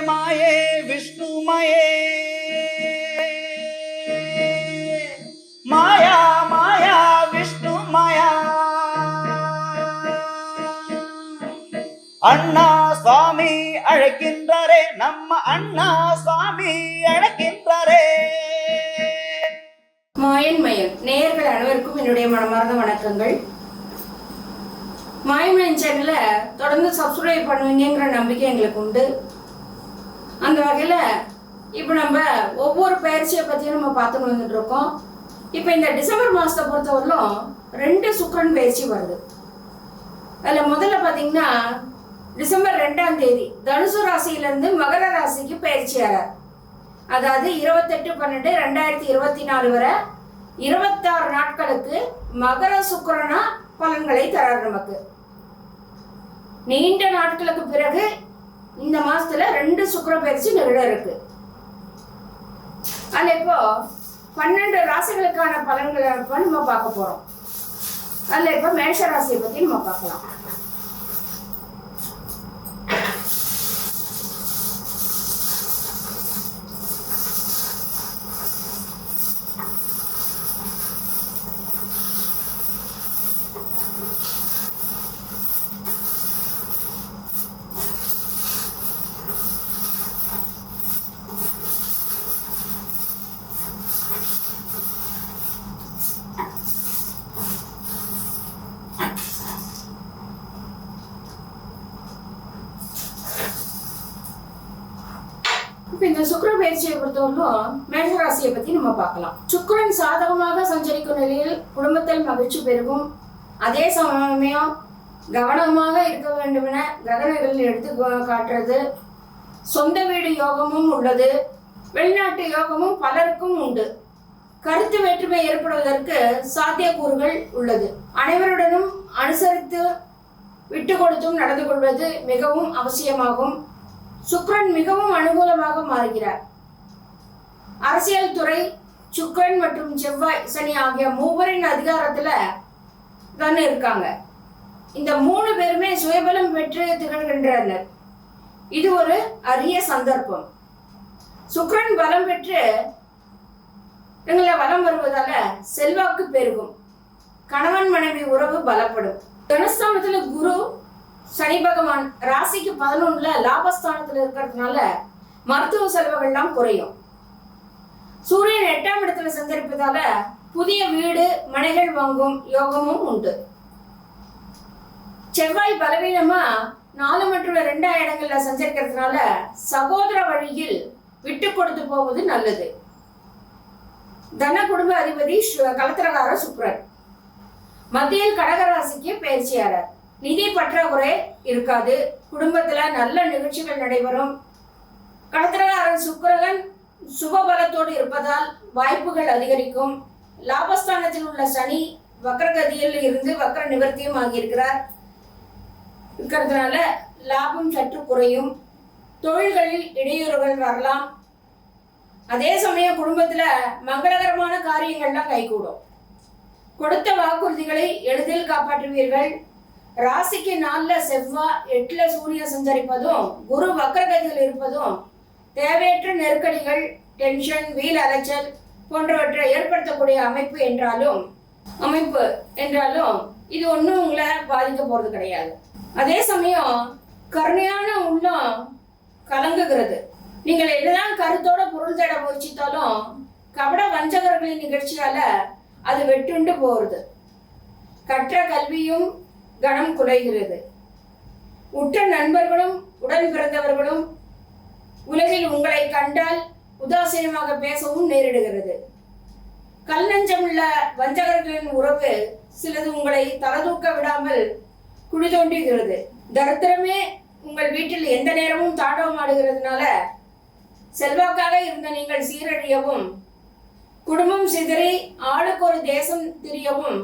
மாயே விஷ்ணுமயே மாயா மாயா விஷ்ணு மாயா அண்ணா சுவாமி அழைக்கின்றாரே நம்ம அண்ணா சுவாமி அழைக்கின்றாரே. மாயன் மயன் நேயர்கள் அனைவருக்கும் என்னுடைய மனமார்ந்த வணக்கங்கள். மாயன் சேனல தொடர்ந்து சப்ஸ்கிரைப் பண்ணுவீங்கிற நம்பிக்கை எங்களுக்கு உண்டு. அந்த வகையில் இப்போ நம்ம ஒவ்வொரு பயிற்சியை பற்றியும் நம்ம பார்த்துன்னு வந்துட்டு இருக்கோம். இப்போ இந்த டிசம்பர் மாதத்தை பொறுத்தவரையிலும் 2 சுக்கிரன் பயிற்சி வருது. அதில் முதல்ல பார்த்தீங்கன்னா டிசம்பர் 2ஆம் தேதி தனுசு ராசியிலேருந்து மகர ராசிக்கு பயிற்சி ஆகிறார். அதாவது 28/12/2024 வரை 26 நாட்களுக்கு மகர சுக்கிரனா பலன்களை தரார். நமக்கு நீண்ட நாட்களுக்கு பிறகு இந்த மாசத்துல 2 சுக்கிர பயிற்சி நிகழ இருக்கு. அதுல இப்போ 12 ராசிகளுக்கான பலன்களை நம்ம பார்க்க போறோம். அதுல இப்போ மேஷ ராசியை பத்தி நம்ம பார்க்கலாம். இந்த சுக்கிர பயிற்சியை பொறுத்தவரைக்கும் மேஷராசியை பத்தி நம்ம பார்க்கலாம். சுக்கிரன் சாதகமாக சஞ்சரிக்கும் நிலையில் குடும்பத்தில் மகிழ்ச்சி பெருகும். அதே சமயம் கவனமாக இருக்க வேண்டும் என கிரகணிகள் எடுத்து காட்டுறது. சொந்த வீடு யோகமும் உள்ளது. வெளிநாட்டு யோகமும் பலருக்கும் உண்டு. கருத்து வேற்றுமை ஏற்படுவதற்கு சாத்தியக்கூறுகள் உள்ளது. அனைவருடனும் அனுசரித்து விட்டு கொடுத்தும் நடந்து கொள்வது மிகவும் அவசியமாகும். சுக்கிரன் மிகவும் அனுகூலமாக மாறுகிறார். அரசியல் துறை சுக்கிரன் மற்றும் செவ்வாய் சனி ஆகிய மூவரின் அதிகாரத்துல தான் இருக்காங்க. இந்த 3 பேருமே சுயபலம் பெற்று திகழ்கின்றனர். இது ஒரு அரிய சந்தர்ப்பம். சுக்கிரன் பலம் பெற்று வலம் வருவதால செல்வாக்கு பெருகும். கணவன் மனைவி உறவு பலப்படும். தனஸ்தானத்துல குரு சனி பகவான் ராசிக்கு 11ல லாபஸ்தானத்துல இருக்கிறதுனால மருத்துவ செலவுகள்லாம் குறையும். சூரியன் 8ஆம் இடத்துல சஞ்சரிப்பதால புதிய வீடு மனைகள் வாங்கும் யோகமும் உண்டு. செவ்வாய் பலவீனமா 4 மற்றும் 2ஆம் இடங்கள்ல சஞ்சரிக்கிறதுனால சகோதர வழியில் விட்டு கொடுத்து போவது நல்லது. தன குடும்ப அதிபதி கலத்திரகார சுக்கிரன் மத்தியில் கடகராசிக்கு பயிற்சியாளர். நிதி பற்றாக்குறை இருக்காது. குடும்பத்துல நல்ல நிகழ்ச்சிகள் நடைபெறும். கடத்திரகாரன் சுக்கிரன் சுபபலத்தோடு இருப்பதால் வாய்ப்புகள் அதிகரிக்கும். லாபஸ்தானத்தில் உள்ள சனி வக்ரகதியில் இருந்து வக்ர நிவர்த்தியும் ஆகியிருக்கிறார். இருக்கிறதுனால லாபம் சற்று குறையும். தொழில்களில் இடையூறுகள் வரலாம். அதே சமயம் குடும்பத்துல மங்களகரமான காரியங்கள்லாம் கைகூடும். கொடுத்த வாக்குறுதிகளை எளிதில் காப்பாற்றுவீர்கள். ராசிக்கு 4ல செவ்வாய் 8ல சூரியன் சஞ்சரிப்பதும் குரு வக்ரகதியில் இருப்பதும் தேவையற்ற நெருக்கடிகள், டென்ஷன், வீல் அலைச்சல் போன்றவற்றை ஏற்படுத்தக்கூடிய அமைப்பு என்றாலும் இது ஒன்றும் உங்களை பாதிக்க போறது கிடையாது. அதே சமயம் கருணையான உள்ளம் கலங்குகிறது. நீங்கள் என்னதான் கருத்தோட பொருள் தேட முயற்சித்தாலும் கபட வஞ்சகர்களின் நிகழ்ச்சியால அது வெட்டுண்டு போகிறது. கற்ற கல்வியும் கணம் குலைகிறது. உற்ற நண்பர்களும் உடன் பிறந்தவர்களும் உலகில் உங்களை கண்டால் உதாசீனமாக பேசவும் நேரிடுகிறது. கல் நஞ்சமுள்ள வஞ்சகர்களின் உறவு சிலது உங்களை தலதூக்க விடாமல் குழி தோண்டுகிறது. தரித்திரமே உங்கள் வீட்டில் எந்த நேரமும் தாண்டவம் ஆடுகிறதுனால செல்வாக்காக இருந்த நீங்கள் சீரழியவும் குடும்பம் சிதறி ஆளுக்கு ஒரு தேசம் திரியவும்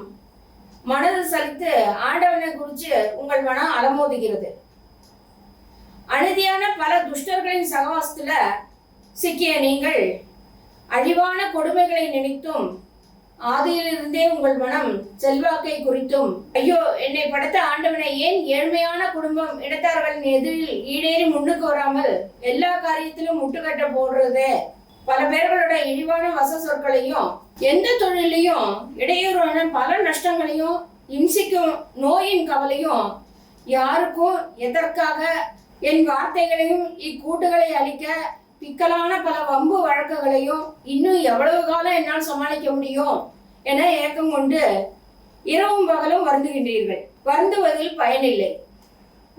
மனது சலித்து ஆண்டவனை குறித்து உங்கள் மனம் அலமோதுகிறது. அநீதியான பல துஷ்டர்களின் சகவாசத்துல சிக்கிய நீங்கள் அழிவான கொடுமைகளை நினைத்தும் ஆதியிலிருந்தே உங்கள் மனம் செல்வாக்கை குறித்தும், ஐயோ என்னை படைத்த ஆண்டவனை ஏன் ஏழ்மையான குடும்பம் இடத்தார்களின் எதிரில் ஈடேறி முன்னுக்கு வராமல் எல்லா காரியத்திலும் முட்டுக்கட்ட போடுறது, பல பேர்களோட இழிவான வச சொற்களையும், எந்த தொழிலையும் இடையூறான பல நஷ்டங்களையும், இம்சிக்கும் நோயின் கவலையும், யாருக்கும் எதற்காக என் வார்த்தைகளையும் இக்கூட்டுகளை அளிக்க பிக்கலான பல வம்பு வழக்குகளையும் இன்னும் எவ்வளவு காலம் என்னால் சமாளிக்க முடியும் என ஏக்கம் கொண்டு இரவும் பகலும் வருந்துகின்றீர்கள். வருந்துவதில் பயனில்லை.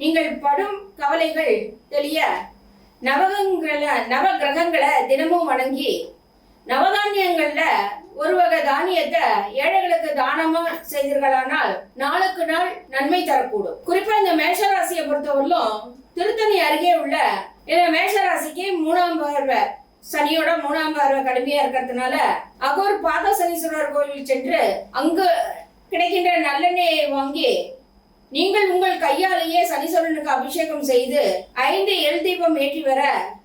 நீங்கள் படும் கவலைகள் தெளிய நவ கிரகங்களை தினமும் வணங்கி நவதானியங்கள்ல ஒரு வகை தானியத்தை ஏழைகளுக்கு தானமா செய்தீர்களானால் நாளுக்கு நாள் நன்மை தரக்கூடும். குறிப்பா இந்த மேஷராசியை பொறுத்தவரையிலும் திருத்தணி அருகே உள்ள மேஷராசிக்கு 3ஆம் பார்வை சனியோட 3ஆம் பார்வை கடுமையா இருக்கிறதுனால அகோர் பாத சனீஸ்வரர் கோயில் சென்று அங்கு கிடைக்கின்ற நல்லெண்ணெயை வாங்கி நீங்கள் உங்கள் கையாலேயே சனீஸ்வரனுக்கு அபிஷேகம் செய்து 5 எல் தீபம் ஏற்றி வர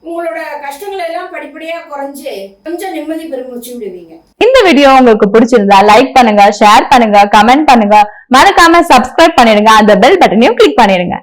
உங்களோட கஷ்டங்கள் எல்லாம் படிப்படியா குறைஞ்சு கொஞ்சம் நிம்மதி பெருமூச்சு விடுவீங்க. இந்த வீடியோ உங்களுக்கு பிடிச்சிருந்தா லைக் பண்ணுங்க, ஷேர் பண்ணுங்க, கமெண்ட் பண்ணுங்க, மறக்காம சப்ஸ்கிரைப் பண்ணிடுங்க, அந்த பெல் பட்டனையும் கிளிக் பண்ணிடுங்க.